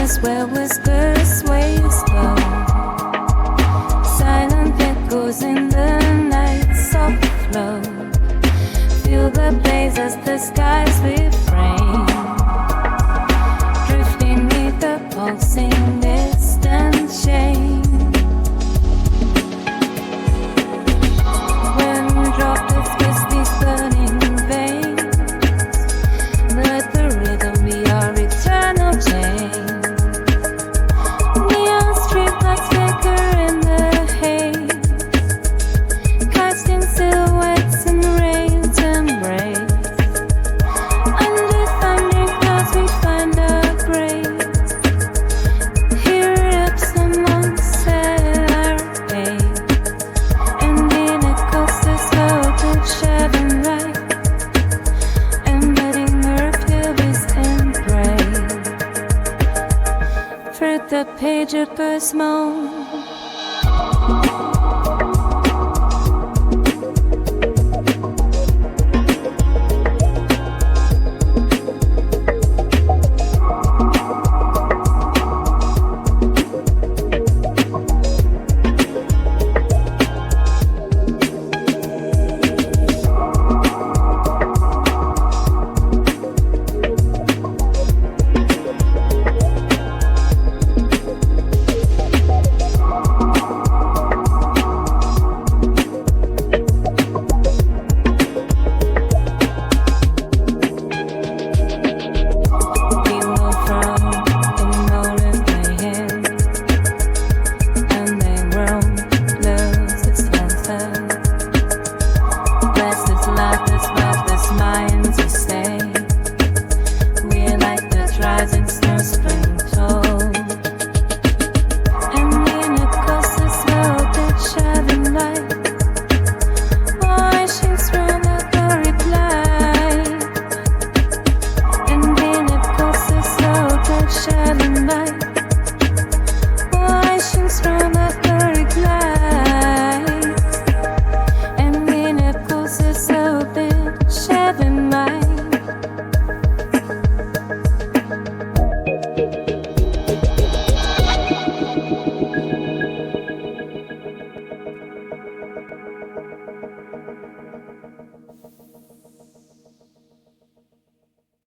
As where whispers sway slow, silent echoes in the night, soft flow. Feel the blaze as the skies refrain, drifting with the pulsing distant shame. When droplets kiss these burning veins, let the rhythm be our eternal chain. Neon streetlights flicker in the haze, casting silhouettes in rain's embrace. Under thundering clouds we find our grace. Here rips amongst our pace, and in it coast this voltage shining light, embedding earth his embrace. Thread the page of birds moan,